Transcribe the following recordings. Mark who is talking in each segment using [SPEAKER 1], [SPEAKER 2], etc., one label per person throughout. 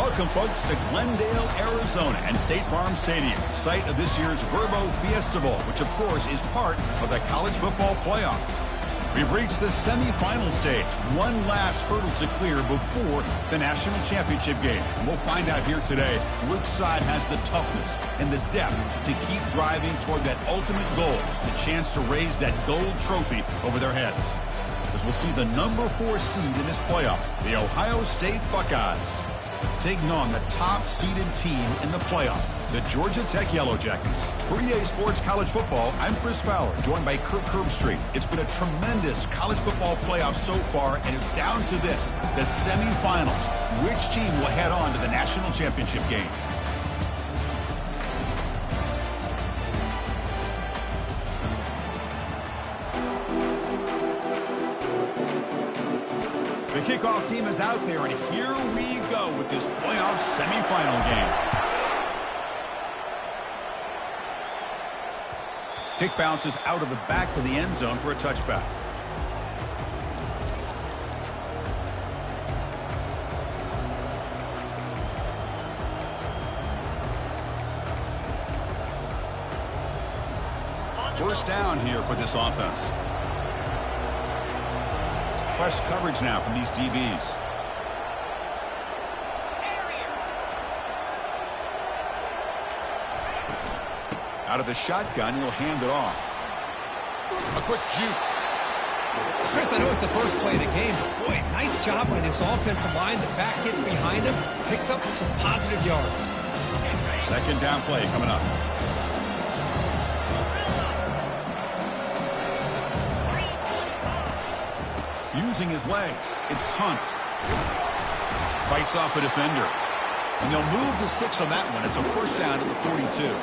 [SPEAKER 1] Welcome, folks, to Glendale, Arizona and State Farm Stadium, site of this year's Verbo Fiesta Bowl, which, of course, is part of the college football playoff. We've reached the semifinal stage, one last hurdle to clear before the national championship game. And we'll find out here today which side has the toughness and the depth to keep driving toward that ultimate goal, the chance to raise that gold trophy over their heads. As we'll see the number 4 seed in this playoff, the Ohio State Buckeyes, taking on the top-seeded team in the playoff, the Georgia Tech Yellow Jackets. For EA Sports College Football, I'm Chris Fowler, joined by Kirk Herbstreit. It's been a tremendous college football playoff so far, and it's down to this, the semifinals. Which team will head on to the national championship game? The kickoff team is out there, and here we go with this playoff semifinal game. Kick bounces out of the back of the end zone for a touchback. First down here for this offense. Press coverage now from these DBs. Out of the shotgun, he'll hand it off. A quick juke.
[SPEAKER 2] Chris, I know it's the first play of the game, but boy, nice job by this offensive line. The back gets behind him, picks up some positive yards.
[SPEAKER 1] Second down play coming up. Using his legs, it's Hunt. Fights off a defender. And they'll move the 6 on that one. It's a first down at the 42.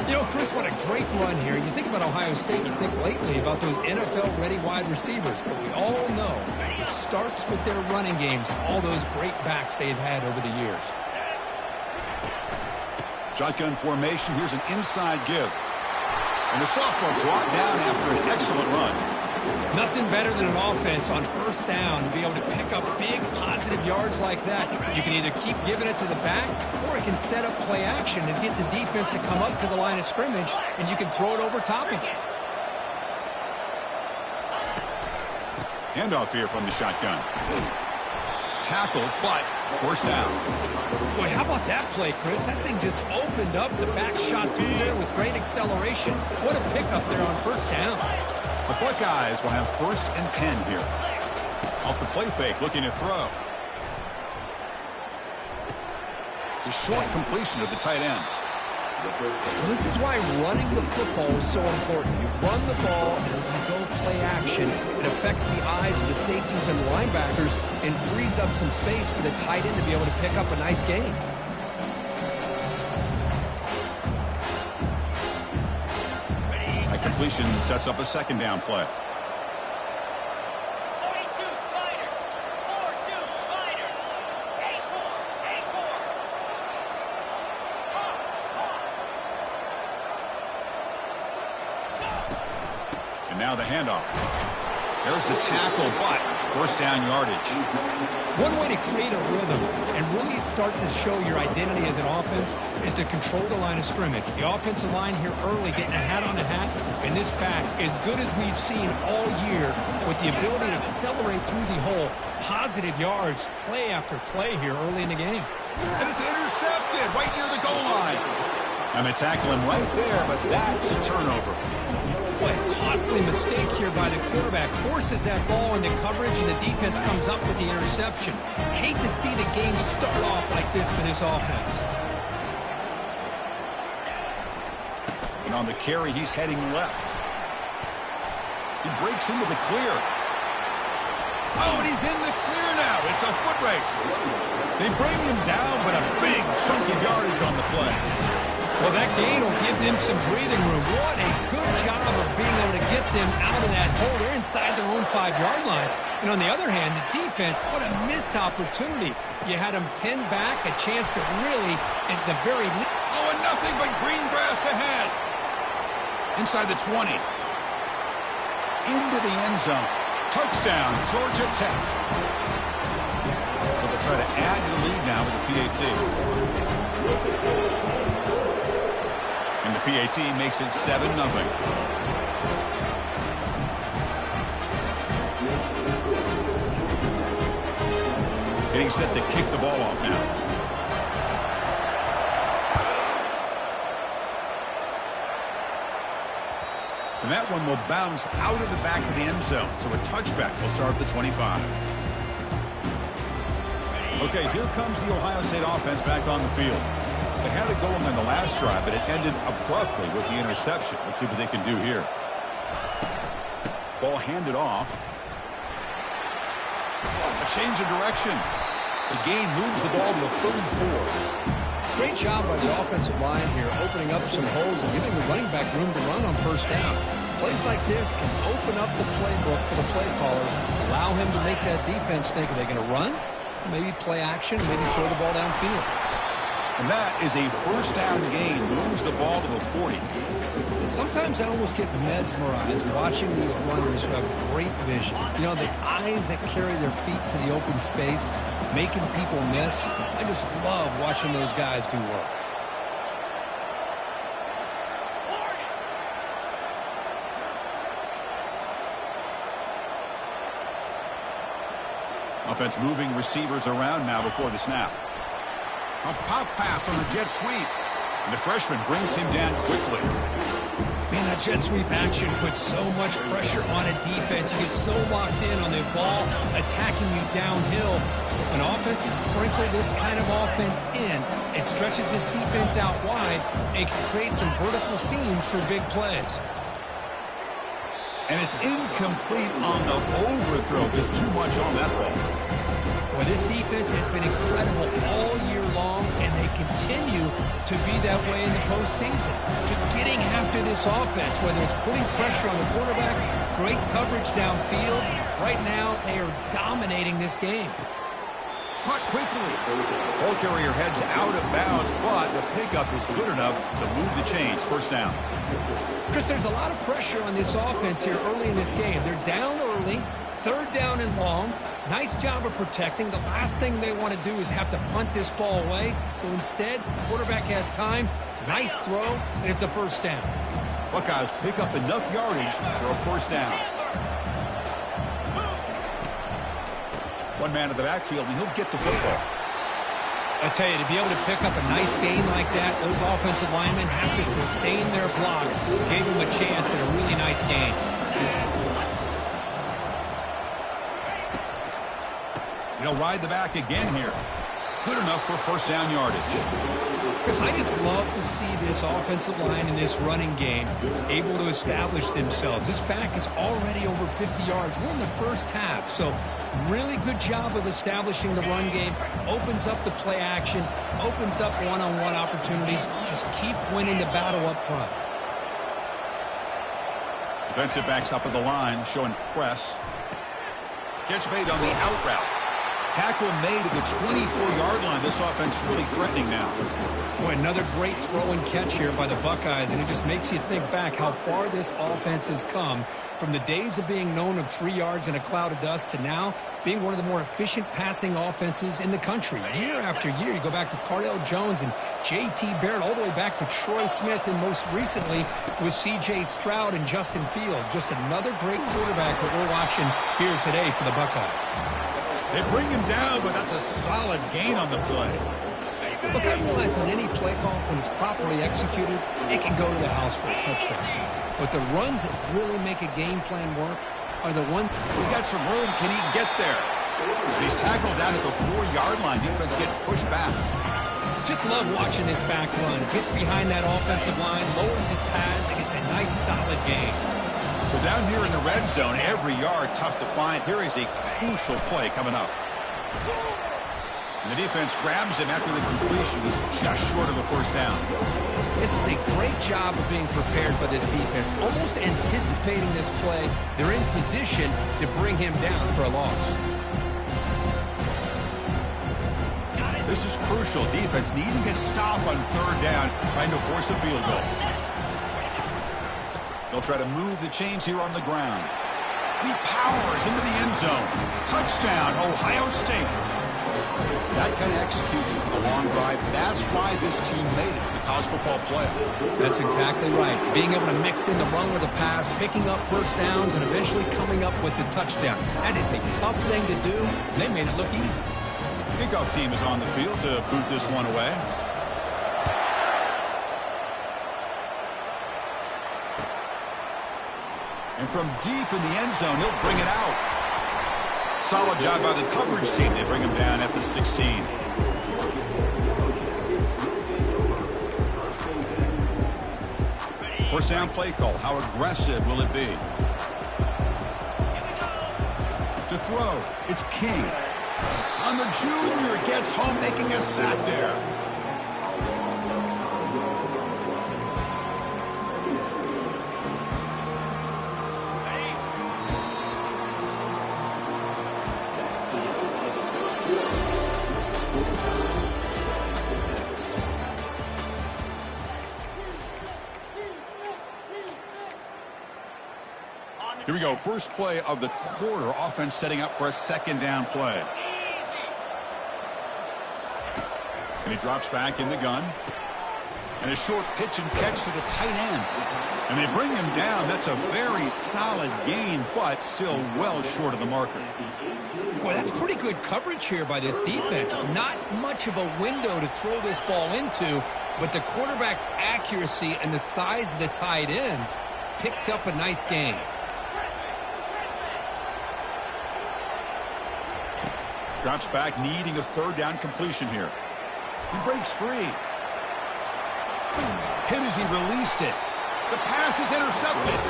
[SPEAKER 2] You know, Chris, what a great run here. You think about Ohio State, you think lately about those NFL-ready wide receivers. But we all know it starts with their running games and all those great backs they've had over the years.
[SPEAKER 1] Shotgun formation. Here's an inside give. And the sophomore brought down after an excellent run.
[SPEAKER 2] Nothing better than an offense on first down to be able to pick up big positive yards like that. You can either keep giving it to the back, or it can set up play action and get the defense to come up to the line of scrimmage, and you can throw it over top of it.
[SPEAKER 1] Handoff here from the shotgun. Tackle, but first down.
[SPEAKER 2] Boy, how about that play, Chris? That thing just opened up. The back shot through there with great acceleration. What a pickup there on first down.
[SPEAKER 1] The Buckeyes will have first and 10 here. Off the play fake, looking to throw. It's a short completion to the tight end.
[SPEAKER 2] This is why running the football is so important. You run the ball and you go play action. It affects the eyes of the safeties and the linebackers and frees up some space for the tight end to be able to pick up a nice gain.
[SPEAKER 1] Completion sets up a second down play.
[SPEAKER 3] 42 Spider. 4-2 Spider. 8-4.
[SPEAKER 1] And now the handoff. There's the tackle, but first down yardage.
[SPEAKER 2] One way to create a rhythm and really start to show your identity as an offense is to control the line of scrimmage. The offensive line here early getting a hat on a hat, and this back, as good as we've seen all year, with the ability to accelerate through the hole, positive yards, play after play here early in the game.
[SPEAKER 1] And it's intercepted right near the goal line. And they tackle him right there, but that's a turnover.
[SPEAKER 2] Boy, a costly mistake here by the quarterback. Forces that ball into coverage, and the defense comes up with the interception. Hate to see the game start off like this for this offense.
[SPEAKER 1] And on the carry, he's heading left. He breaks into the clear. Oh, and he's in the clear now. It's a foot race. They bring him down, but a big chunk of yardage on the play.
[SPEAKER 2] Well, that gain will give them some breathing room. What a good job of being able to get them out of that hole. They're inside their own 5-yard line. And on the other hand, the defense, what a missed opportunity. You had them pinned back, a chance to really, at the very least.
[SPEAKER 1] Oh, and nothing but green grass ahead. Inside the 20. Into the end zone. Touchdown, Georgia Tech. The They'll try to add to the lead now with the PAT. And the PAT makes it 7-0. Getting set to kick the ball off now. And that one will bounce out of the back of the end zone. So a touchback will start at the 25. Okay, here comes the Ohio State offense back on the field. They had it going on the last drive, but it ended abruptly with the interception. Let's see what they can do here. Ball handed off. A change of direction. The gain moves the ball to the 34.
[SPEAKER 2] Great job by the offensive line here, opening up some holes and giving the running back room to run on first down. Plays like this can open up the playbook for the play caller, allow him to make that defense think, are they going to run? Maybe play action, maybe throw the ball downfield.
[SPEAKER 1] And that is a first down gain, moves the ball to the 40.
[SPEAKER 2] Sometimes I almost get mesmerized watching these runners who have great vision. You know, the eyes that carry their feet to the open space, making people miss. I just love watching those guys do work.
[SPEAKER 1] Offense moving receivers around now before the snap. A pop pass on the jet sweep. And the freshman brings him down quickly.
[SPEAKER 2] Man, that jet sweep action puts so much pressure on a defense. You get so locked in on the ball attacking you downhill. When offenses sprinkle this kind of offense in, it stretches this defense out wide and can create some vertical seams for big plays.
[SPEAKER 1] And it's incomplete on the overthrow. Just too much on that ball.
[SPEAKER 2] Well, this defense has been incredible all year long, and they continue to be that way in the postseason. Just getting after this offense, whether it's putting pressure on the quarterback, great coverage downfield. Right now, they are dominating this game.
[SPEAKER 1] Caught quickly. Ball carrier heads out of bounds, but the pickup is good enough to move the chains. First down.
[SPEAKER 2] Chris, there's a lot of pressure on this offense here early in this game. They're down early. Third down and long. Nice job of protecting. The last thing they want to do is have to punt this ball away. So instead, quarterback has time. Nice throw, and it's a first down.
[SPEAKER 1] Buckeyes pick up enough yardage for a first down. One man in the backfield, and he'll get the football.
[SPEAKER 2] I tell you, to be able to pick up a nice gain like that, those offensive linemen have to sustain their blocks. Gave him a chance at a really nice gain.
[SPEAKER 1] He'll ride the back again here. Good enough for first down yardage.
[SPEAKER 2] Chris, I just love to see this offensive line in this running game able to establish themselves. This back is already over 50 yards. We're in the first half, so really good job of establishing the run game. Opens up the play action, opens up one-on-one opportunities. Just keep winning the battle up front.
[SPEAKER 1] Defensive backs up at the line, showing press. Catch made on the out route. Tackle made at the 24-yard line. This offense really threatening now.
[SPEAKER 2] Boy, another great throw and catch here by the Buckeyes, and it just makes you think back how far this offense has come from the days of being known of 3 yards in a cloud of dust to now being one of the more efficient passing offenses in the country. Year after year, you go back to Cardell Jones and J.T. Barrett, all the way back to Troy Smith, and most recently with C.J. Stroud and Justin Field. Just another great quarterback that we're watching here today for the Buckeyes.
[SPEAKER 1] They bring him down, but that's a solid gain on the play.
[SPEAKER 2] Look, I realize on any play call, when it's properly executed, it can go to the house for a touchdown. But the runs that really make a game plan work are the ones.
[SPEAKER 1] He's got some room. Can he get there? He's tackled down at the 4-yard line. Defense getting pushed back.
[SPEAKER 2] Just love watching this back run. Gets behind that offensive line, lowers his pads, and gets a nice solid gain.
[SPEAKER 1] So down here in the red zone, every yard tough to find. Here is a crucial play coming up. And the defense grabs him after the completion. He's just short of a first down.
[SPEAKER 2] This is a great job of being prepared by this defense. Almost anticipating this play. They're in position to bring him down for a loss.
[SPEAKER 1] This is crucial. Defense needing a stop on third down, trying to force a field goal. They'll try to move the chains here on the ground. He powers into the end zone. Touchdown, Ohio State. That kind of execution, a long drive, that's why this team made it to the college football playoff.
[SPEAKER 2] That's exactly right. Being able to mix in the run with a pass, picking up first downs, and eventually coming up with the touchdown. That is a tough thing to do. They made it look easy.
[SPEAKER 1] Kickoff team is on the field to boot this one away. And from deep in the end zone, he'll bring it out. Solid job by the coverage team. They bring him down at the 16. First down play call. How aggressive will it be? To throw, it's King. On the junior, gets home, making a sack there. Here we go. First play of the quarter. Offense setting up for a second down play. And he drops back in the gun. And a short pitch and catch to the tight end. And they bring him down. That's a very solid gain, but still well short of the marker.
[SPEAKER 2] Boy, that's pretty good coverage here by this defense. Not much of a window to throw this ball into, but the quarterback's accuracy and the size of the tight end picks up a nice gain.
[SPEAKER 1] Drops back, needing a third down completion here. He breaks free. Hit as he released it. The pass is intercepted.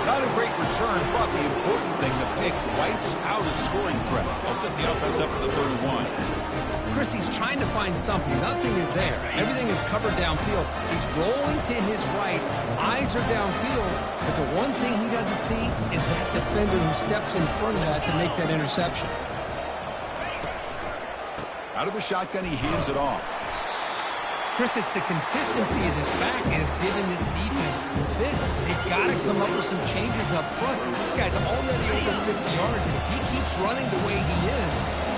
[SPEAKER 1] Not a great return, but the important thing, the pick wipes out a scoring threat. They'll set the offense up at the 31.
[SPEAKER 2] Chris, he's trying to find something. Nothing is there. Everything is covered downfield. He's rolling to his right. Eyes are downfield. But the one thing he doesn't see is that defender who steps in front of that to make that interception.
[SPEAKER 1] Out of the shotgun, he hands it off.
[SPEAKER 2] Chris, it's the consistency of this back is giving this defense fits. They've got to come up with some changes up front. This guy's already over 50 yards, and if he keeps running the way he is,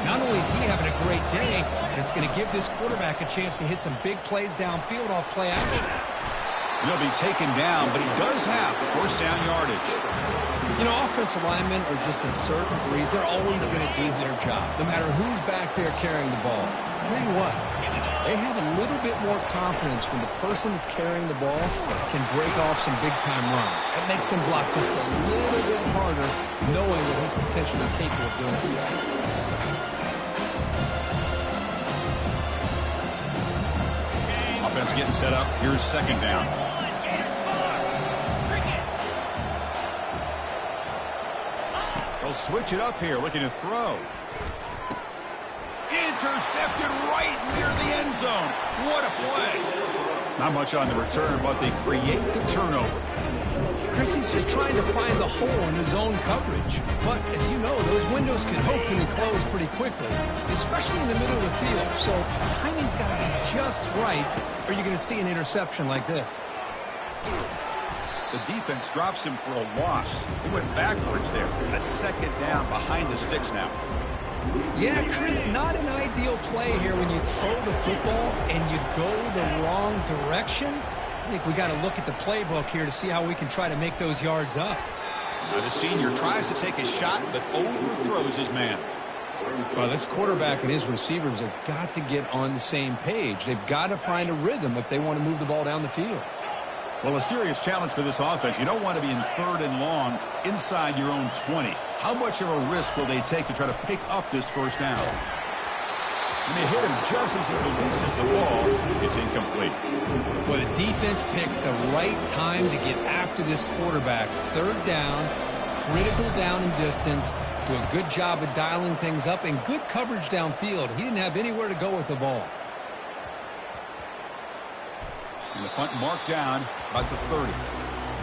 [SPEAKER 2] not only is he having a great day, but it's going to give this quarterback a chance to hit some big plays downfield off play action.
[SPEAKER 1] He'll be taken down, but he does have first down yardage.
[SPEAKER 2] You know, offensive linemen are just a certain breed. They're always going to do their job, no matter who's back there carrying the ball. I'll tell you what, they have a little bit more confidence when the person that's carrying the ball can break off some big-time runs. That makes them block just a little bit harder, knowing that he's potentially capable of doing it.
[SPEAKER 1] Offense getting set up. Here's second down. They'll switch it up here, looking to throw. Intercepted right near the end zone. What a play. Not much on the return, but they create the turnover.
[SPEAKER 2] Chris, he's just trying to find the hole in his own coverage. But, as you know, those windows can open and close pretty quickly, especially in the middle of the field. So timing's got to be just right, or you're going to see an interception like this.
[SPEAKER 1] The defense drops him for a loss. He went backwards there. A second down behind the sticks now.
[SPEAKER 2] Yeah, Chris, not an ideal play here when you throw the football and you go the wrong direction. I think we got to look at the playbook here to see how we can try to make those yards up.
[SPEAKER 1] Now the senior tries to take a shot, but overthrows his man.
[SPEAKER 2] Well, this quarterback and his receivers have got to get on the same page. They've got to find a rhythm if they want to move the ball down the field.
[SPEAKER 1] Well, a serious challenge for this offense. You don't want to be in third and long inside your own 20. How much of a risk will they take to try to pick up this first down? And they hit him just as he releases the ball. It's incomplete.
[SPEAKER 2] Well, the defense picks the right time to get after this quarterback. Third down, critical down and distance. Do a good job of dialing things up and good coverage downfield. He didn't have anywhere to go with the ball.
[SPEAKER 1] And the punt marked down about the 30.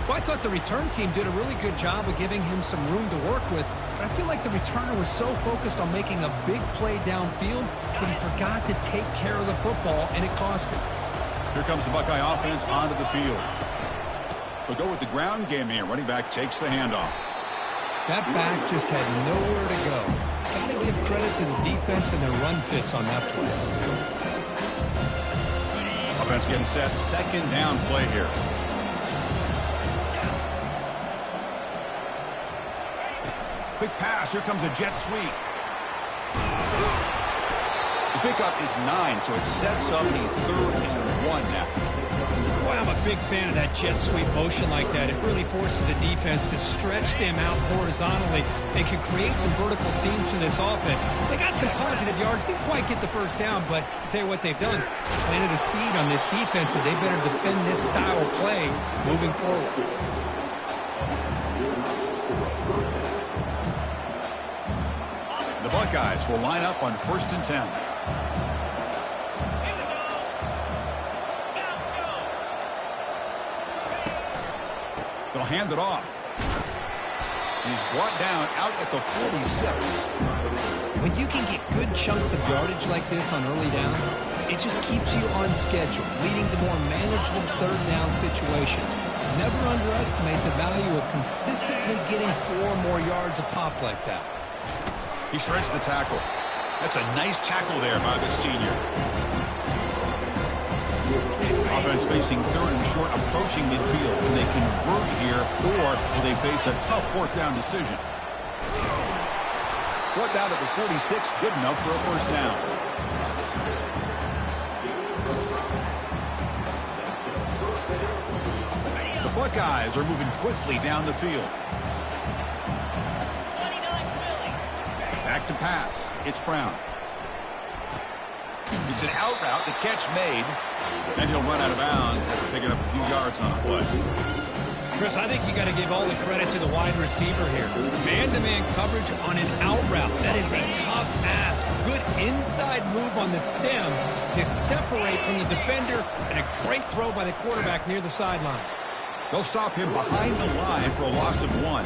[SPEAKER 2] Well, I thought the return team did a really good job of giving him some room to work with, but I feel like the returner was so focused on making a big play downfield that he forgot to take care of the football, and it cost him.
[SPEAKER 1] Here comes the Buckeye offense onto the field. They'll go with the ground game here. Running back takes the handoff.
[SPEAKER 2] That back just had nowhere to go. Got to give credit to the defense and their run fits on that play.
[SPEAKER 1] Offense getting set. Second down play here. Quick pass. Here comes a jet sweep. The pickup is 9, so it sets up a 3rd and 1 now.
[SPEAKER 2] Boy, I'm a big fan of that jet sweep motion like that. It really forces the defense to stretch them out horizontally and can create some vertical seams for this offense. They got some positive yards. Didn't quite get the first down, but I'll tell you what they've done. Planted a seed on this defense, and they better defend this style of play moving forward.
[SPEAKER 1] The Buckeyes will line up on 1st and 10. They'll hand it off. He's brought down out at the 46.
[SPEAKER 2] When you can get good chunks of yardage like this on early downs, it just keeps you on schedule, leading to more manageable 3rd down situations. Never underestimate the value of consistently getting 4 more yards a pop like that.
[SPEAKER 1] He shreds the tackle. That's a nice tackle there by the senior. Offense facing 3rd and short, approaching midfield. Can they convert here, or will they face a tough 4th down decision? Brought down at the 46, good enough for a 1st down. The Buckeyes are moving quickly down the field. Back to pass. It's Brown. It's an out route. The catch made. And he'll run out of bounds after picking up a few yards on the play.
[SPEAKER 2] Chris, I think you got to give all the credit to the wide receiver here. Man-to-man coverage on an out route. That is a tough ask. Good inside move on the stem to separate from the defender, and a great throw by the quarterback near the sideline.
[SPEAKER 1] They'll stop him behind the line for a loss of 1.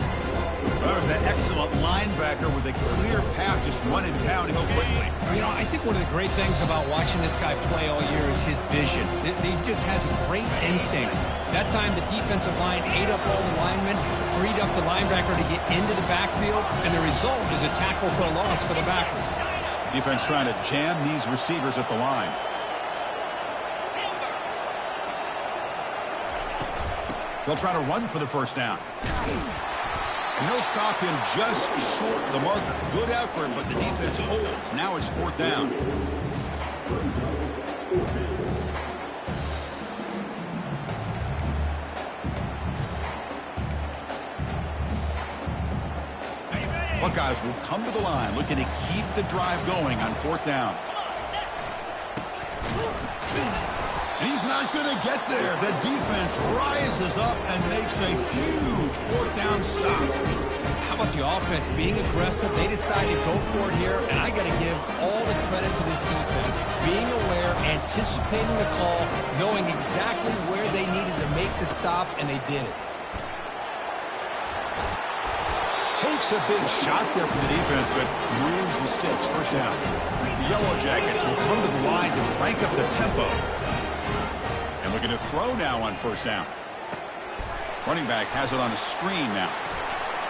[SPEAKER 1] That was that excellent linebacker with a clear path just running downhill quickly.
[SPEAKER 2] You know, I think one of the great things about watching this guy play all year is his vision. He just has great instincts. That time the defensive line ate up all the linemen, freed up the linebacker to get into the backfield, and the result is a tackle for a loss for the backer.
[SPEAKER 1] Defense trying to jam these receivers at the line. They'll try to run for the 1st down. And they'll stop him just short of the marker. Good effort, but the defense holds. Now it's 4th down. Buckeyes will come to the line, looking to keep the drive going on 4th down. And he's not going to get there. The defense rises up and makes a huge 4th down stop.
[SPEAKER 2] How about the offense being aggressive? They decided to go for it here, and I got to give all the credit to this defense. Being aware, anticipating the call, knowing exactly where they needed to make the stop, and they did it.
[SPEAKER 1] Takes a big shot there for the defense, but moves the sticks. 1st down. The Yellow Jackets will come to the line to crank up the tempo. And looking to throw now on 1st down. Running back has it on a screen now.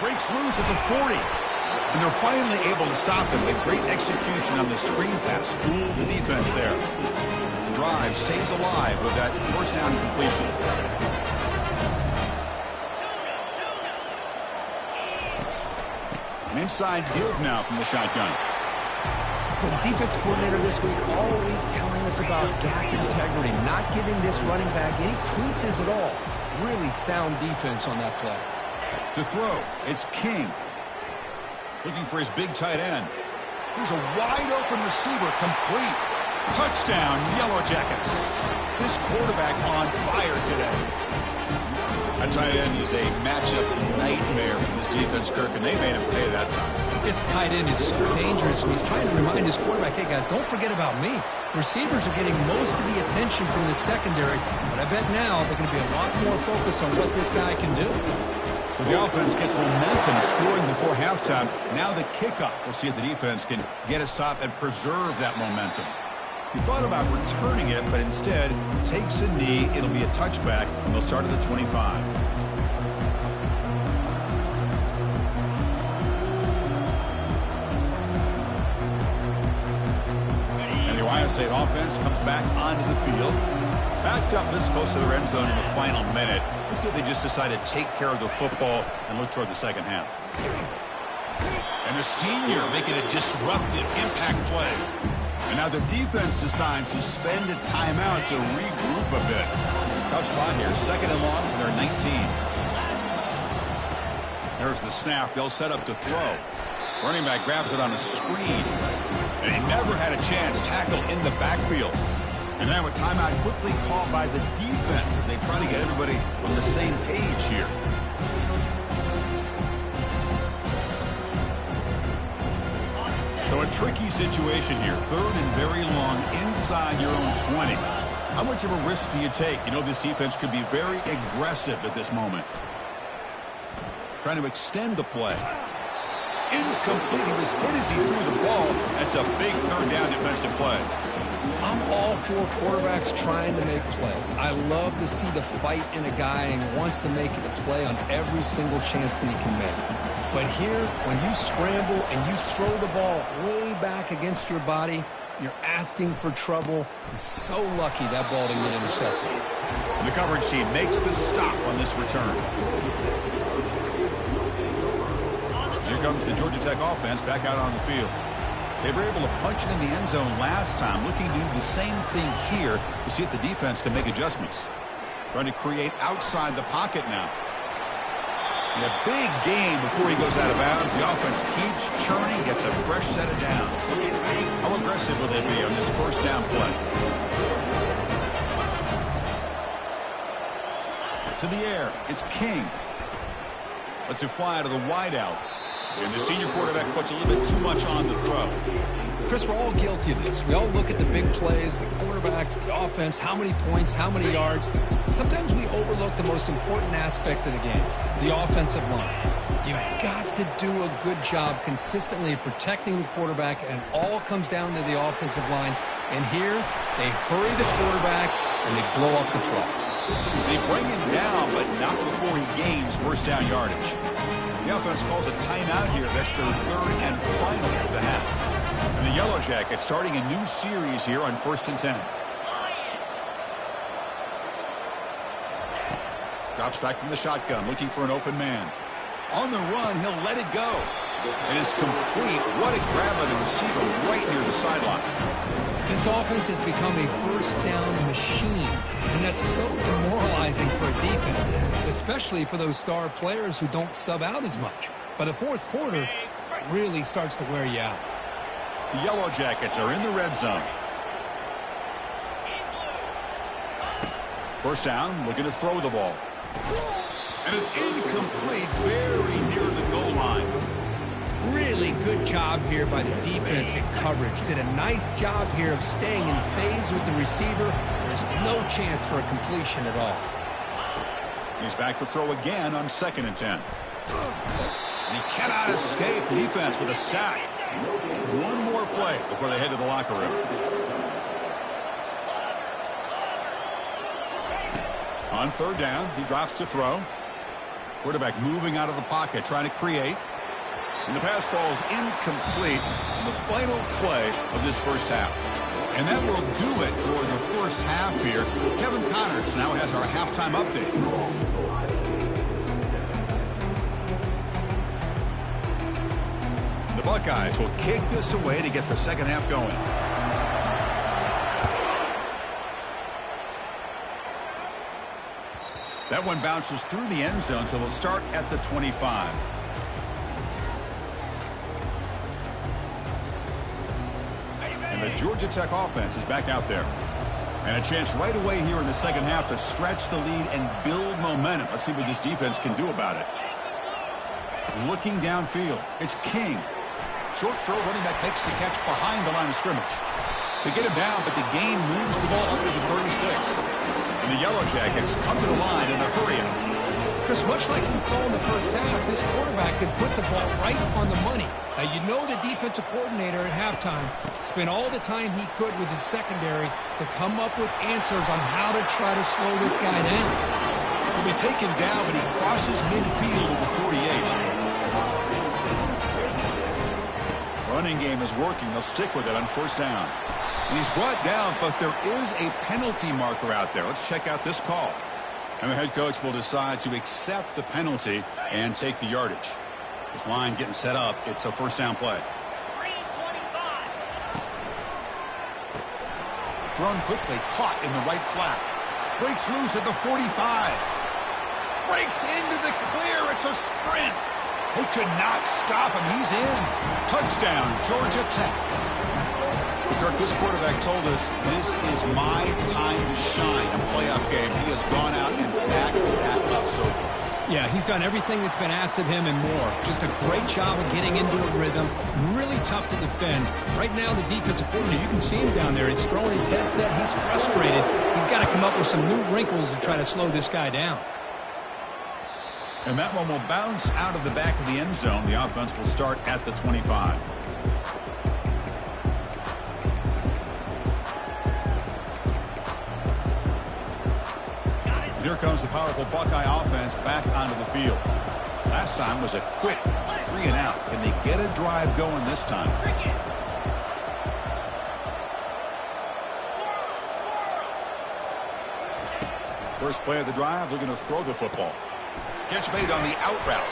[SPEAKER 1] Breaks loose at the 40. And they're finally able to stop him with great execution on the screen pass. Fooled the defense there. The drive stays alive with that 1st down completion. An inside give now from the shotgun.
[SPEAKER 2] Well, the defense coordinator this week all week telling us about gap integrity, not giving this running back any creases at all. Really sound defense on that play.
[SPEAKER 1] To throw, it's King. Looking for his big tight end. Here's a wide-open receiver, complete. Touchdown, Yellow Jackets. This quarterback on fire today. A tight end is a matchup nightmare for this defense, Kirk, and they made him pay that time.
[SPEAKER 2] This tight end is so dangerous, and he's trying to remind his quarterback, hey, guys, don't forget about me. Receivers are getting most of the attention from the secondary, but I bet now they're going to be a lot more focused on what this guy can do.
[SPEAKER 1] So the offense gets momentum scoring before halftime. Now the kickoff. We'll see if the defense can get a stop and preserve that momentum. He thought about returning it, but instead takes a knee. It'll be a touchback, and they'll start at the 25. State offense comes back onto the field. Backed up this close to the red zone in the final minute. Let's see if they just decide to take care of the football and look toward the second half. And the senior making a disruptive impact play. And now the defense decides to spend a timeout to regroup a bit. Tough spot here. Second and long from their 19. There's the snap. They'll set up to throw. Running back grabs it on a screen. And he never had a chance. Tackle in the backfield. And now a timeout quickly called by the defense as they try to get everybody on the same page here. So a tricky situation here. Third and very long inside your own 20. How much of a risk do you take? You know this defense could be very aggressive at this moment. Trying to extend the play. Incomplete. He was hit as he threw the ball. That's a big third down defensive play.
[SPEAKER 2] I'm all for quarterbacks trying to make plays. I love to see the fight in a guy and wants to make a play on every single chance that he can make. But here, when you scramble and you throw the ball way back against your body, you're asking for trouble. He's so lucky that ball didn't get intercepted.
[SPEAKER 1] And the coverage team makes the stop on this return. Here comes the Georgia Tech offense back out on the field. They were able to punch it in the end zone last time, looking to do the same thing here to see if the defense can make adjustments. Trying to create outside the pocket now. And a big game before he goes out of bounds. The offense keeps churning, gets a fresh set of downs. How aggressive will they be on this first down play? To the air, it's King. Lets it fly to the wideout. And the senior quarterback puts a little bit too much on the throw.
[SPEAKER 2] Chris, we're all guilty of this. We all look at the big plays, the quarterbacks, the offense, how many points, how many yards. Sometimes we overlook the most important aspect of the game, the offensive line. You've got to do a good job consistently protecting the quarterback, and it all comes down to the offensive line. And here, they hurry the quarterback, and they blow up the play.
[SPEAKER 1] They bring him down, but not before he gains first down yardage. The offense calls a timeout here. That's their third and final of the half. And the Yellow Jackets starting a new series here on 1st and 10. Drops back from the shotgun, looking for an open man. On the run, he'll let it go. It is complete. What a grab by the receiver right near the sideline.
[SPEAKER 2] This offense has become a first down machine, and that's so demoralizing for a defense, especially for those star players who don't sub out as much. By the fourth quarter, it really starts to wear you out.
[SPEAKER 1] The Yellow Jackets are in the red zone. First down, looking to throw the ball. And it's incomplete, very near the goal line.
[SPEAKER 2] Really good job here by the defense in coverage. Did a nice job here of staying in phase with the receiver. There's no chance for a completion at all.
[SPEAKER 1] He's back to throw again on 2nd and 10. And he cannot escape the defense with a sack. One more play before they head to the locker room. On 3rd down, he drops to throw. Quarterback moving out of the pocket, trying to create. And the pass falls incomplete in the final play of this first half. And that will do it for the first half here. Kevin Connors now has our halftime update. The Buckeyes will kick this away to get the second half going. That one bounces through the end zone, so they'll start at the 25. And the Georgia Tech offense is back out there. And a chance right away here in the second half to stretch the lead and build momentum. Let's see what this defense can do about it. Looking downfield, it's King. Short throw, running back makes the catch behind the line of scrimmage. They get him down, but the gain moves the ball under the 36. And the Yellow Jackets come to the line in a hurry-up.
[SPEAKER 2] Chris, much like we saw in the first half, this quarterback could put the ball right on the money. Now, you know the defensive coordinator at halftime spent all the time he could with his secondary to come up with answers on how to try to slow this guy down.
[SPEAKER 1] He'll be taken down, but he crosses midfield at the 48. Running game is working. They'll stick with it on 1st down. He's brought down, but there is a penalty marker out there. Let's check out this call. And the head coach will decide to accept the penalty and take the yardage. This line getting set up. It's a first down play.
[SPEAKER 3] 325.
[SPEAKER 1] Thrown quickly, caught in the right flat. Breaks loose at the 45. Breaks into the clear. It's a sprint. They could not stop him. He's in. Touchdown, Georgia Tech. Kirk, this quarterback told us this is my time to shine in a playoff game. He has gone out and backed that up so far.
[SPEAKER 2] Yeah, he's done everything that's been asked of him and more. Just a great job of getting into a rhythm. Really tough to defend. Right now, the defensive coordinator, you can see him down there. He's throwing his headset. He's frustrated. He's got to come up with some new wrinkles to try to slow this guy down.
[SPEAKER 1] And that one will bounce out of the back of the end zone. The offense will start at the 25. Here comes the powerful Buckeye offense back onto the field. Last time was a quick 3-and-out. Can they get a drive going this time? First play of the drive, looking to throw the football. Catch made on the out route.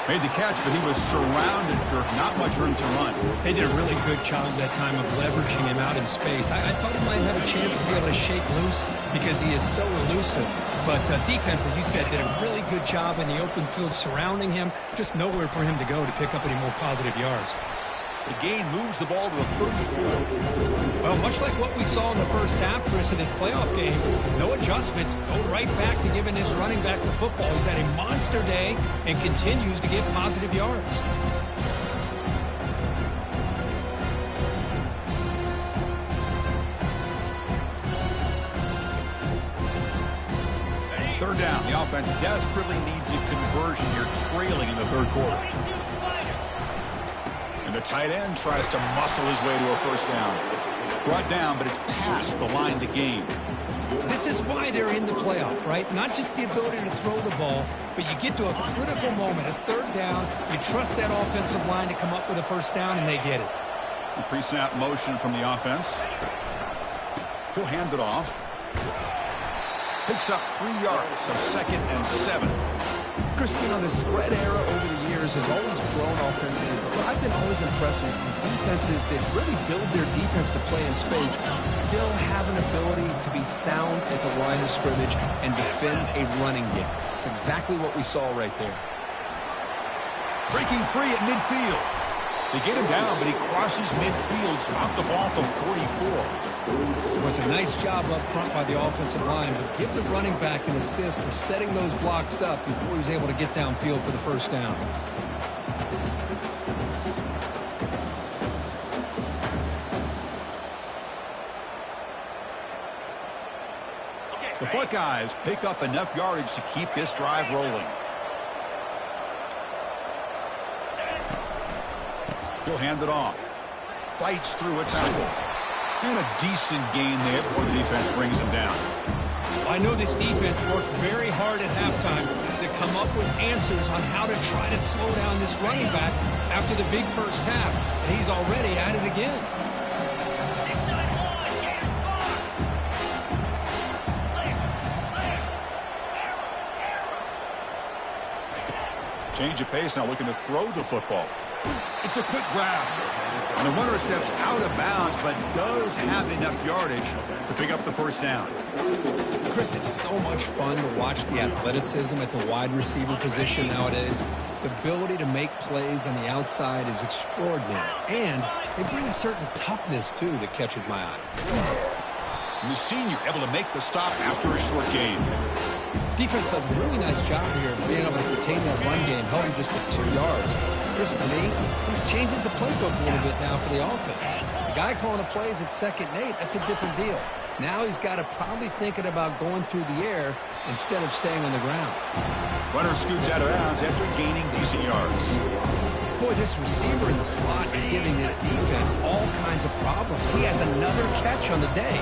[SPEAKER 1] Made the catch, but he was surrounded, Kirk. Not much room to run.
[SPEAKER 2] They did a really good job that time of leveraging him out in space. I thought he might have a chance to be able to shake loose because he is so elusive. But defense, as you said, did a really good job in the open field surrounding him. Just nowhere for him to go to pick up any more positive yards.
[SPEAKER 1] The gain moves the ball to the 34.
[SPEAKER 2] Well, much like what we saw in the first half, Chris, of this playoff game, no adjustments. Go right back to giving this running back the football. He's had a monster day and continues to get positive yards.
[SPEAKER 1] Third down. The offense desperately needs a conversion here, trailing in the third quarter. And the tight end tries to muscle his way to a first down. Brought down, but it's past the line to gain.
[SPEAKER 2] This is why they're in the playoff, right? Not just the ability to throw the ball, but you get to a critical moment, a third down. You trust that offensive line to come up with a first down, and they get it.
[SPEAKER 1] The pre-snap motion from the offense. He'll hand it off. Picks up 3 yards, so 2nd and 7.
[SPEAKER 4] Chris, you know, the spread era over the years has always grown offensively, but I've been always impressed with defenses that really build their defense to play in space, still have an ability to be sound at the line of scrimmage and defend a running game. It's exactly what we saw right there.
[SPEAKER 1] Breaking free at midfield. They get him down, but he crosses midfield, so out the ball to 44.
[SPEAKER 2] It was a nice job up front by the offensive line, but give the running back an assist for setting those blocks up before he's able to get downfield for the first down.
[SPEAKER 1] The Buckeyes pick up enough yardage to keep this drive rolling. He'll hand it off. Fights through a tackle. And a decent gain there before the defense brings him down.
[SPEAKER 2] I know this defense worked very hard at halftime to come up with answers on how to try to slow down this running back after the big first half. And he's already at it again.
[SPEAKER 1] 6-9-1, change of pace now, looking to throw the football. It's a quick grab. And the runner steps out of bounds, but does have enough yardage to pick up the first down.
[SPEAKER 2] Chris, it's so much fun to watch the athleticism at the wide receiver position nowadays. The ability to make plays on the outside is extraordinary. And they bring a certain toughness, too, that catches my eye.
[SPEAKER 1] And the senior able to make the stop after a short gain.
[SPEAKER 2] Defense does a really nice job here of being able to contain that run game, held him just with 2 yards. Chris, to me, this changes the playbook a little bit now for the offense. The guy calling the plays at 2nd and 8, that's a different deal. Now he's got to probably thinking about going through the air instead of staying on the ground.
[SPEAKER 1] Runner scoots out of bounds after gaining decent yards.
[SPEAKER 2] Boy, this receiver in the slot is giving this defense all kinds of problems. He has another catch on the day.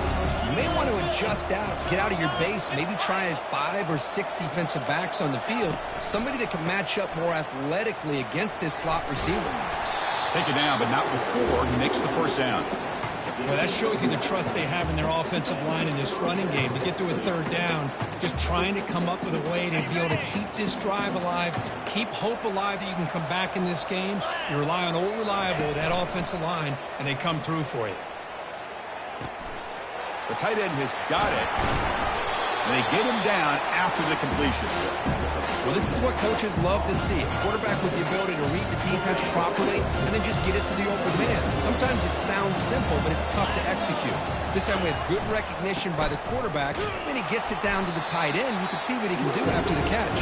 [SPEAKER 2] You may want to adjust out, get out of your base, maybe try 5 or 6 defensive backs on the field, somebody that can match up more athletically against this slot receiver.
[SPEAKER 1] Take it down, but not before he makes the first down.
[SPEAKER 2] Well, that shows you the trust they have in their offensive line in this running game. To get to a third down, just trying to come up with a way to be able to keep this drive alive, keep hope alive that you can come back in this game. You rely on old reliable, that offensive line, and they come through for you.
[SPEAKER 1] The tight end has got it, and they get him down after the completion.
[SPEAKER 4] Well, this is what coaches love to see. A quarterback with the ability to read the defense properly and then just get it to the open man. Sometimes it sounds simple, but it's tough to execute. This time we have good recognition by the quarterback, and he gets it down to the tight end. You can see what he can do after the catch.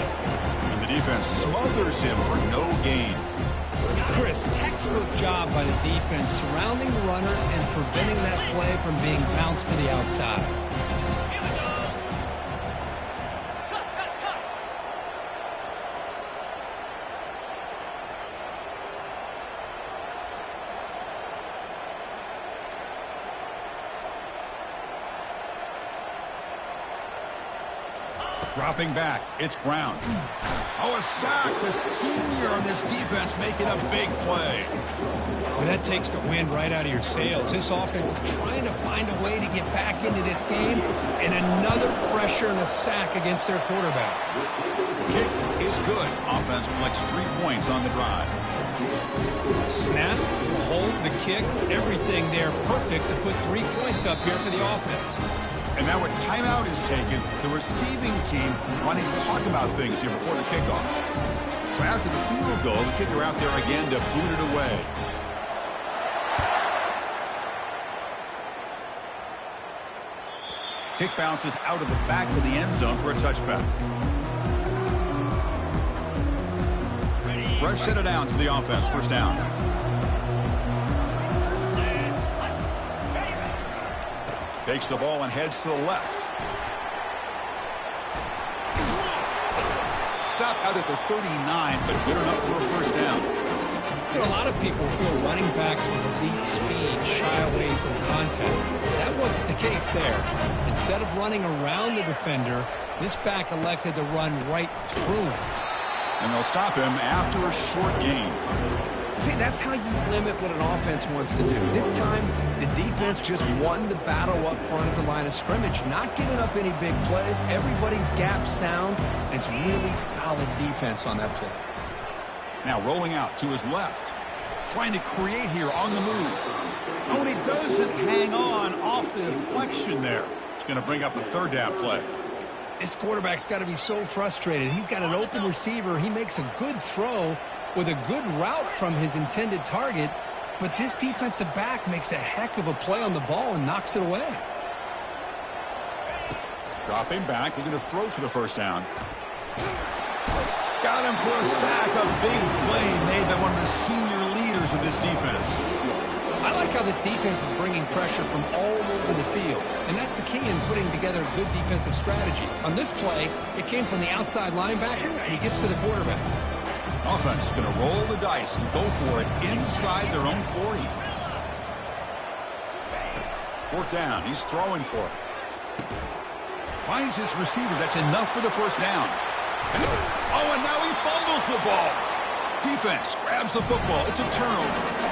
[SPEAKER 1] And the defense smothers him for no gain.
[SPEAKER 2] Chris, textbook job by the defense surrounding the runner and preventing that play from being bounced to the outside.
[SPEAKER 1] Dropping back, it's Brown. Oh, a sack. The senior on this defense making a big play.
[SPEAKER 2] Well, that takes the wind right out of your sails. This offense is trying to find a way to get back into this game, and another pressure and a sack against their quarterback.
[SPEAKER 1] Kick is good. Offense collects 3 points on the drive.
[SPEAKER 2] Snap, hold, the kick, everything there perfect to put 3 points up here for the offense.
[SPEAKER 1] And now a timeout is taken. The receiving team wanting to talk about things here before the kickoff. So after the field goal, the kicker out there again to boot it away. Kick bounces out of the back of the end zone for a touchback. Fresh set of downs for the offense. First down. Takes the ball and heads to the left. Stop out at the 39, but good enough for a first down.
[SPEAKER 2] You know, a lot of people feel running backs with elite speed shy away from contact. That wasn't the case there. Instead of running around the defender, this back elected to run right through him.
[SPEAKER 1] And they'll stop him after a short gain.
[SPEAKER 4] See, that's how you limit what an offense wants to do. This time, the defense just won the battle up front at the line of scrimmage, not giving up any big plays. Everybody's gap sound, and it's really solid defense on that play.
[SPEAKER 1] Now rolling out to his left. Trying to create here on the move. Oh, and he doesn't hang on off the deflection there. It's going to bring up a third down play.
[SPEAKER 2] This quarterback's got to be so frustrated. He's got an open receiver. He makes a good throw with a good route from his intended target, but this defensive back makes a heck of a play on the ball and knocks it away.
[SPEAKER 1] Dropping back, looking to throw for the first down. Got him for a sack. A big play made by one of the senior leaders of this defense.
[SPEAKER 2] I like how this defense is bringing pressure from all over the field, and that's the key in putting together a good defensive strategy. On this play, it came from the outside linebacker, and he gets to the quarterback.
[SPEAKER 1] Offense is going to roll the dice and go for it inside their own 40. Fourth down. He's throwing for it. Finds his receiver. That's enough for the first down. Oh, and now he fumbles the ball. Defense grabs the football. It's a turnover.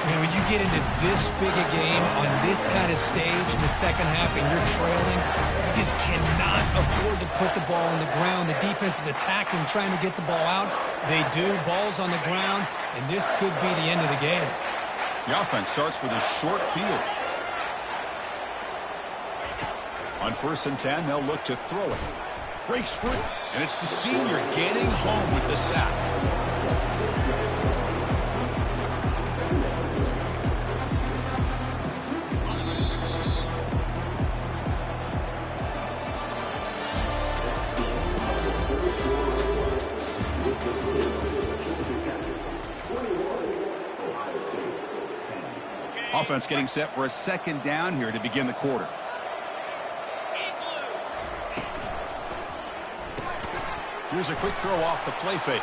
[SPEAKER 2] Man, when you get into this big a game on this kind of stage in the second half and you're trailing, you just cannot afford to put the ball on the ground. The defense is attacking, trying to get the ball out. They do. Ball's on the ground, and this could be the end of the game.
[SPEAKER 1] The offense starts with a short field. On 1st and 10, they'll look to throw it. Breaks free, and it's the senior getting home with the sack. Offense getting set for a second down here to begin the quarter. Here's a quick throw off the play fake.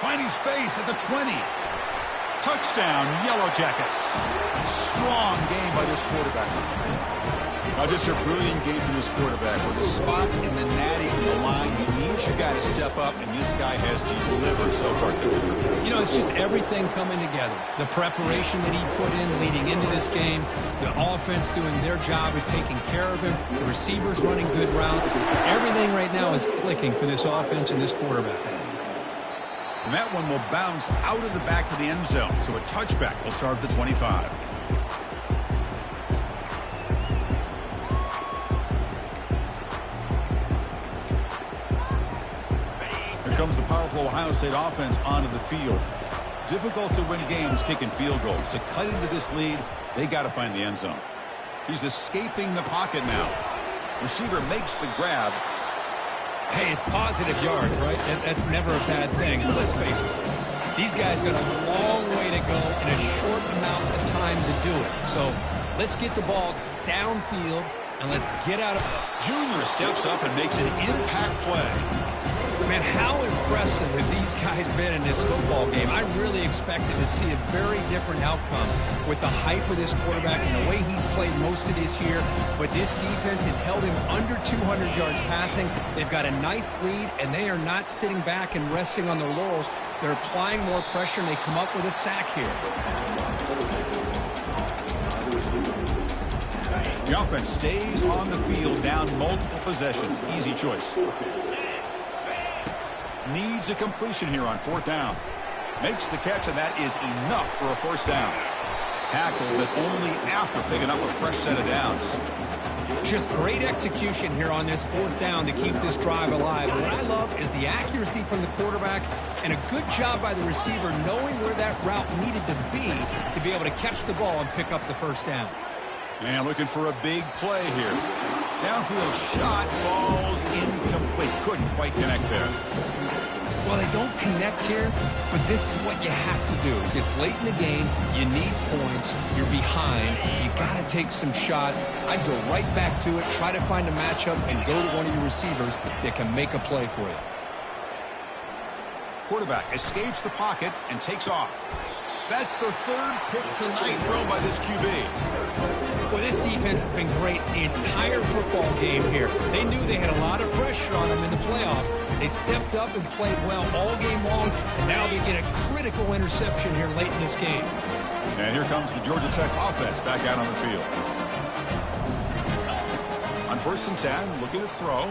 [SPEAKER 1] Finding space at the 20. Touchdown, Yellow Jackets. Strong game by this quarterback. Just a brilliant game from this quarterback. With a spot in the natty on the line, you need your guy to step up, and this guy has delivered so far today.
[SPEAKER 2] You know, it's just everything coming together. The preparation that he put in leading into this game, the offense doing their job of taking care of him, the receivers running good routes. Everything right now is clicking for this offense and this quarterback.
[SPEAKER 1] And that one will bounce out of the back of the end zone, so a touchback will start at the 25. Comes the powerful Ohio State offense onto the field. Difficult to win games kicking field goals. To cut into this lead, they got to find the end zone. He's escaping the pocket now. Receiver makes the grab.
[SPEAKER 2] Hey, it's positive yards, right? That's never a bad thing. But let's face it, these guys got a long way to go in a short amount of time to do it. So let's get the ball downfield and let's get out of it.
[SPEAKER 1] Junior steps up and makes an impact play.
[SPEAKER 2] Man, how impressive have these guys been in this football game? I really expected to see a very different outcome with the hype of this quarterback and the way he's played most of this year. But this defense has held him under 200 yards passing. They've got a nice lead, and they are not sitting back and resting on their laurels. They're applying more pressure, and they come up with a sack here.
[SPEAKER 1] The offense stays on the field down multiple possessions. Easy choice. Needs a completion here on 4th down. Makes the catch, and that is enough for a 1st down. Tackle, but only after picking up a fresh set of downs.
[SPEAKER 2] Just great execution here on this 4th down to keep this drive alive. And what I love is the accuracy from the quarterback and a good job by the receiver knowing where that route needed to be able to catch the ball and pick up the 1st down.
[SPEAKER 1] And looking for a big play here. Downfield shot, falls incomplete. Couldn't quite connect there.
[SPEAKER 2] Well, they don't connect here, but this is what you have to do. It's late in the game. You need points. You're behind. You got to take some shots. I'd go right back to it, try to find a matchup, and go to one of your receivers that can make a play for you.
[SPEAKER 1] Quarterback escapes the pocket and takes off. That's the 3rd pick tonight thrown by this QB.
[SPEAKER 2] Well, this defense has been great the entire football game here. They knew they had a lot of pressure on them in the playoff. They stepped up and played well all game long, and now they get a critical interception here late in this game.
[SPEAKER 1] And here comes the Georgia Tech offense back out on the field. On 1st and 10, looking to throw.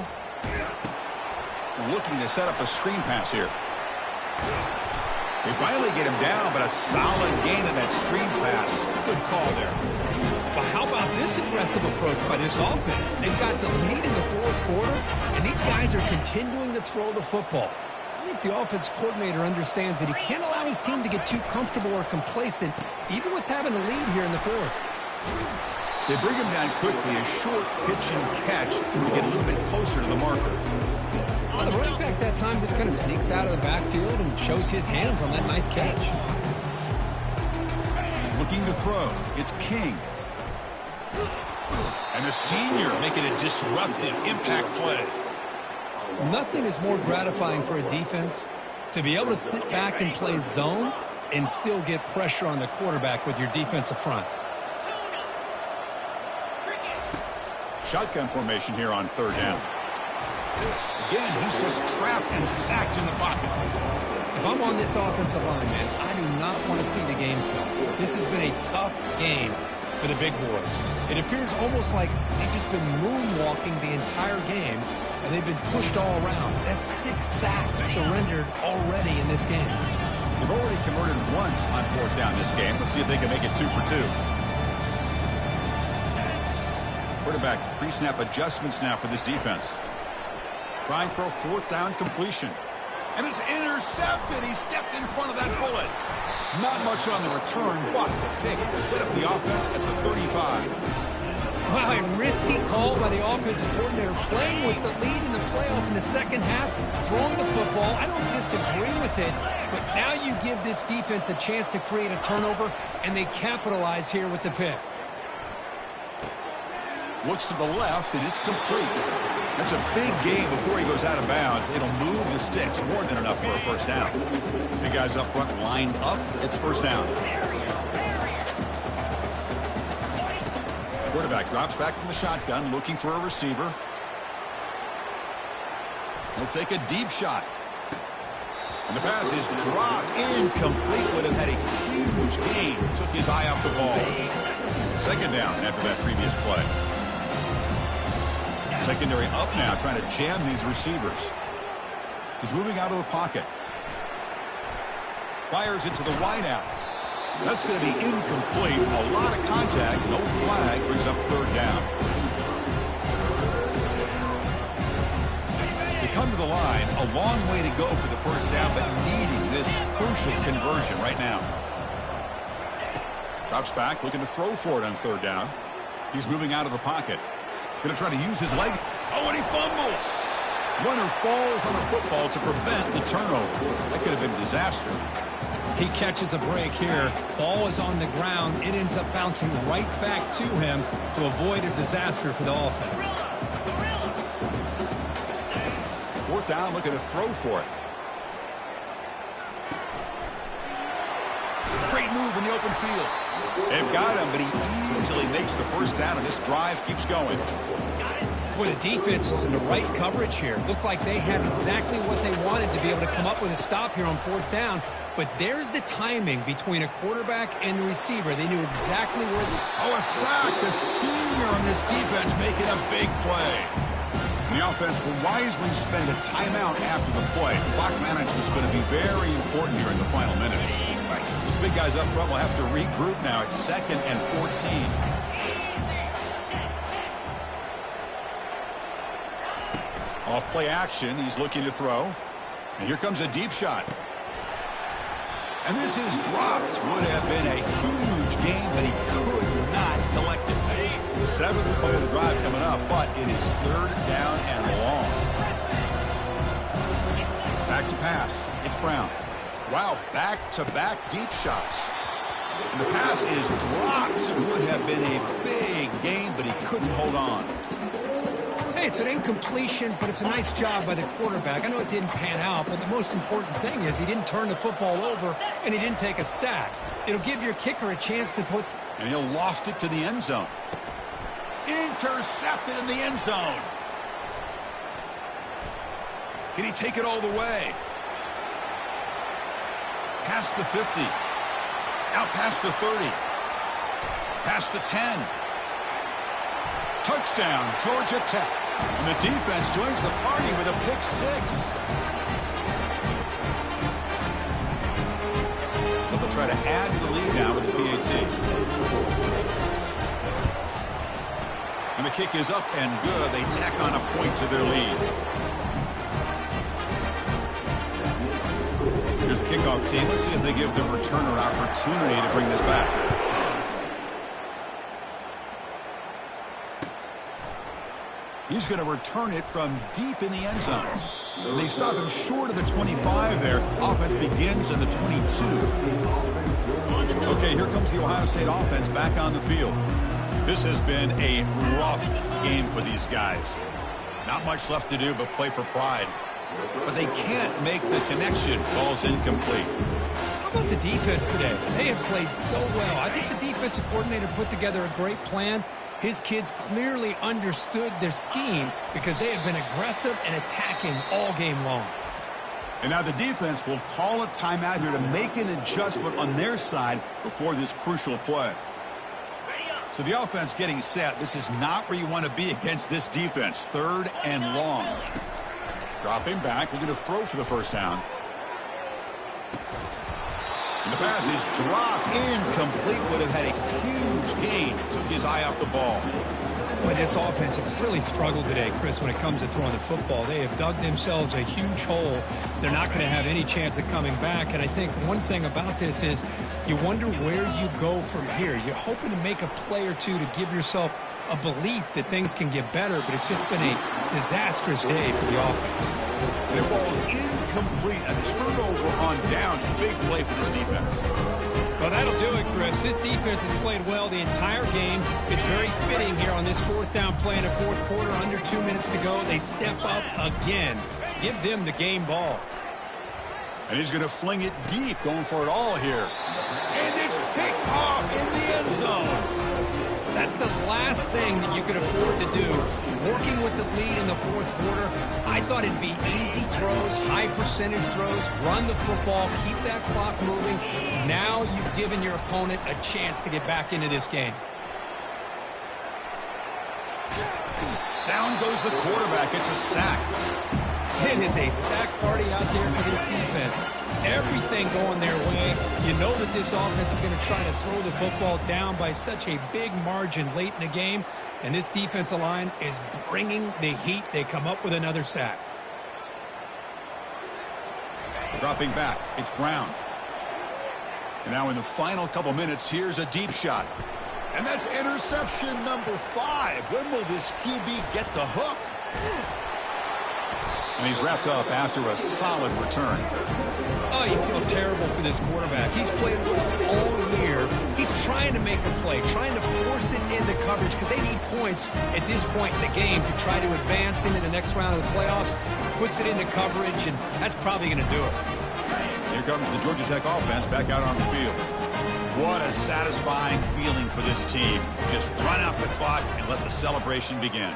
[SPEAKER 1] Looking to set up a screen pass here. They finally get him down, but a solid gain in that screen pass. Good call there.
[SPEAKER 2] But how about this aggressive approach by this offense? They've got the lead in the 4th quarter, and these guys are continuing to throw the football. I think the offense coordinator understands that he can't allow his team to get too comfortable or complacent, even with having a lead here in the 4th.
[SPEAKER 1] They bring him down quickly, a short pitch and catch to get a little bit closer to the marker.
[SPEAKER 2] Well, the running back that time just kind of sneaks out of the backfield and shows his hands on that nice catch.
[SPEAKER 1] Looking to throw. It's King. And the senior making a disruptive impact play.
[SPEAKER 2] Nothing is more gratifying for a defense to be able to sit back and play zone and still get pressure on the quarterback with your defensive front.
[SPEAKER 1] Shotgun formation here on 3rd down. Again, he's just trapped and sacked in the pocket.
[SPEAKER 2] If I'm on this offensive line, man, I do not want to see the game film. This has been a tough game for the big boys. It appears almost like they've just been moonwalking the entire game, and they've been pushed all around. That's 6 sacks surrendered already in this game.
[SPEAKER 1] They've already converted once on 4th down this game. Let's see if they can make it 2 for 2. Quarterback pre-snap adjustments now for this defense. Trying for a 4th down completion. And it's intercepted. He stepped in front of that bullet. Not much on the return, but the pick will set up the offense at the 35.
[SPEAKER 2] Wow, a risky call by the offensive coordinator, playing with the lead in the playoff in the 2nd half, throwing the football. I don't disagree with it, but now you give this defense a chance to create a turnover, and they capitalize here with the pick.
[SPEAKER 1] Looks to the left, and it's complete. That's a big gain before he goes out of bounds. It'll move the sticks, more than enough for a 1st down. The guys up front lined up. It's 1st down. quarterback drops back from the shotgun, looking for a receiver. He'll take a deep shot. And the pass is dropped. Incomplete. Would have had a huge gain. Took his eye off the ball. Second down after that previous play. Secondary up now, trying to jam these receivers. He's moving out of the pocket. Fires it to the wideout. That's going to be incomplete. A lot of contact. No flag. Brings up third down. They come to the line. A long way to go for the first down, but needing this crucial conversion right now. Drops back, looking to throw for it on third down. He's moving out of the pocket. Going to try to use his leg. Oh, and he fumbles. Runner falls on the football to prevent the turnover. That could have been a disaster.
[SPEAKER 2] He catches a break here. Ball is on the ground. It ends up bouncing right back to him to avoid a disaster for the offense.
[SPEAKER 1] Fourth down, looking to throw for it. Great move in the open field. They've got him, but he easily makes the first down, and this drive keeps going.
[SPEAKER 2] Boy, the defense is in the right coverage here. Looked like they had exactly what they wanted to be able to come up with a stop here on fourth down. But there's the timing between a quarterback and the receiver. They knew exactly where
[SPEAKER 1] Oh, a sack. The senior on this defense making a big play. And the offense will wisely spend a timeout after the play. Clock management is going to be very important here in the final minutes. These big guys up front will have to regroup now. It's 2nd and 14. Off play action, he's looking to throw. And here comes a deep shot. And this is dropped. Would have been a huge gain, but he could not collect it. 7th play of the drive coming up, but it is 3rd down and long. Back to pass. It's Brown. Wow, back-to-back deep shots. And the pass is dropped. Would have been a big gain, but he couldn't hold on.
[SPEAKER 2] Hey, it's an incompletion, but it's a nice job by the quarterback. I know it didn't pan out, but the most important thing is he didn't turn the football over, and he didn't take a sack. It'll give your kicker a chance to put...
[SPEAKER 1] And he'll loft it to the end zone. Intercepted in the end zone. Can he take it all the way? Past the 50. Out past the 30. Past the 10. Touchdown, Georgia Tech. And the defense joins the party with a pick 6. But they'll try to add to the lead now with the PAT. And the kick is up and good. They tack on a point to their lead. Here's the kickoff team. Let's see if they give the returner an opportunity to bring this back. He's going to return it from deep in the end zone. And they stop him short of the 25 there. Offense begins in the 22. Okay, here comes the Ohio State offense back on the field. This has been a rough game for these guys. Not much left to do but play for pride. But they can't make the connection. Ball's incomplete.
[SPEAKER 2] How about the defense today? They have played so well. I think the defensive coordinator put together a great plan. His kids clearly understood their scheme because they have been aggressive and attacking all game long.
[SPEAKER 1] And now the defense will call a timeout here to make an adjustment on their side before this crucial play. So the offense getting set. This is not where you want to be against this defense. 3rd and long. Dropping back, looking to throw for the first down. And the pass is dropped. Incomplete. Would have had a huge gain. Took his eye off the ball.
[SPEAKER 2] Boy, this offense has really struggled today, Chris, when it comes to throwing the football. They have dug themselves a huge hole. They're not going to have any chance of coming back. And I think one thing about this is you wonder where you go from here. You're hoping to make a play or two to give yourself a belief that things can get better, but it's just been a disastrous day for the offense.
[SPEAKER 1] And it falls incomplete. A turnover on downs. Big play for this defense.
[SPEAKER 2] Well, that'll do it, Chris. This defense has played well the entire game. It's very fitting here on this 4th down play in the 4th quarter. Under 2 minutes to go. They step up again. Give them the game ball.
[SPEAKER 1] And he's going to fling it deep, going for it all here. And it's picked off in the end zone.
[SPEAKER 2] That's the last thing that you could afford to do. Working with the lead in the fourth quarter, I thought it'd be easy throws, high percentage throws, run the football, keep that clock moving. Now you've given your opponent a chance to get back into this game.
[SPEAKER 1] Down goes the quarterback. It's a sack.
[SPEAKER 2] It is a sack party out there for this defense. Everything going their way. You know that this offense is going to try to throw the football down by such a big margin late in the game. And this defensive line is bringing the heat. They come up with another sack.
[SPEAKER 1] Dropping back, it's Brown. And now in the final couple minutes, here's a deep shot. And that's interception number 5. When will this QB get the hook? And he's wrapped up after a solid return.
[SPEAKER 2] Oh, you feel terrible for this quarterback. He's played well all year. He's trying to make a play, trying to force it into coverage because they need points at this point in the game to try to advance into the next round of the playoffs. Puts it into coverage, and that's probably going to do it.
[SPEAKER 1] Here comes the Georgia Tech offense back out on the field. What a satisfying feeling for this team. Just run out the clock and let the celebration begin.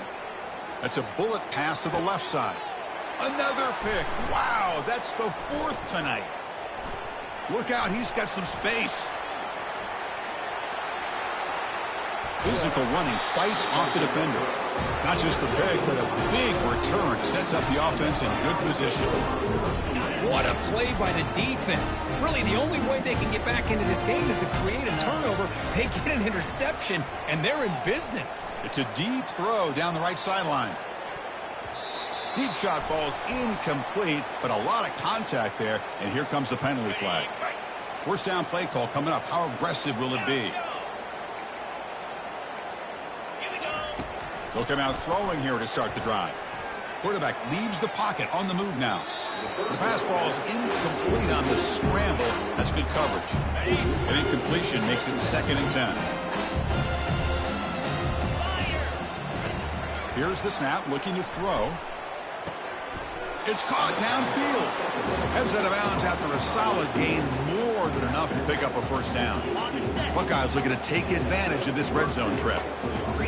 [SPEAKER 1] That's a bullet pass to the left side. Another pick. Wow, that's the 4th tonight. Look out, he's got some space. Physical running, fights off the defender. Not just the pick, but a big return. Sets up the offense in good position.
[SPEAKER 2] What a play by the defense. Really, the only way they can get back into this game is to create a turnover. They get an interception, and they're in business.
[SPEAKER 1] It's a deep throw down the right sideline. Deep shot falls incomplete, but a lot of contact there, and here comes the penalty flag. First down play call coming up. How aggressive will it be? They'll come out throwing here to start the drive. Quarterback leaves the pocket on the move now. The pass falls incomplete on the scramble. That's good coverage. An incompletion makes it 2nd and 10. Here's the snap, looking to throw. It's caught downfield. Heads out of bounds after a solid gain, more than enough to pick up a first down. Buckeyes looking to take advantage of this red zone trip.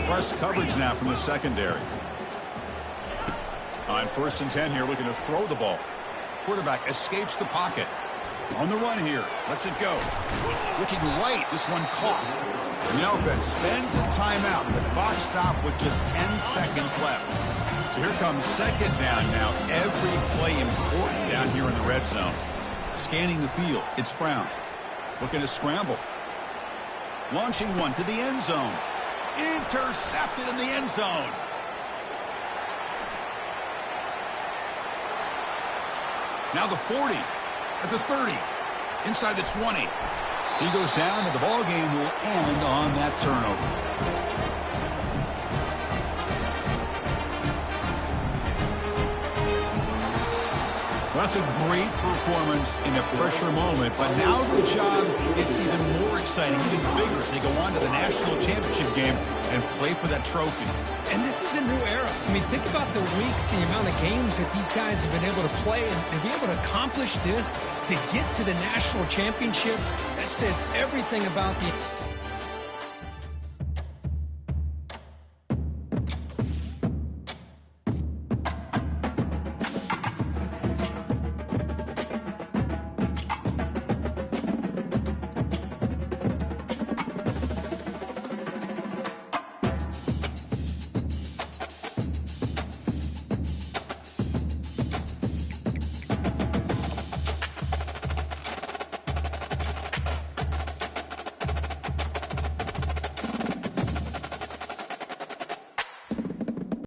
[SPEAKER 1] Press coverage now from the secondary. On 1st and 10 here, looking to throw the ball. Quarterback escapes the pocket. On the run here, lets it go. Looking right, this one caught. And the offense spends a timeout. The clock stopped with just 10 seconds left. So here comes 2nd down now. Every play important down here in the red zone. Scanning the field, it's Brown. Looking to scramble. Launching one to the end zone. Intercepted in the end zone. Now the 40, at the 30, inside the 20. He goes down, and the ball game will end on that turnover. Well, that's a great performance in a pressure moment, but now the job gets even more exciting, even bigger as they go on to the national championship game and play for that trophy.
[SPEAKER 2] And this is a new era. I mean, think about the weeks, the amount of games that these guys have been able to play, and to be able to accomplish this, to get to the national championship, that says everything about the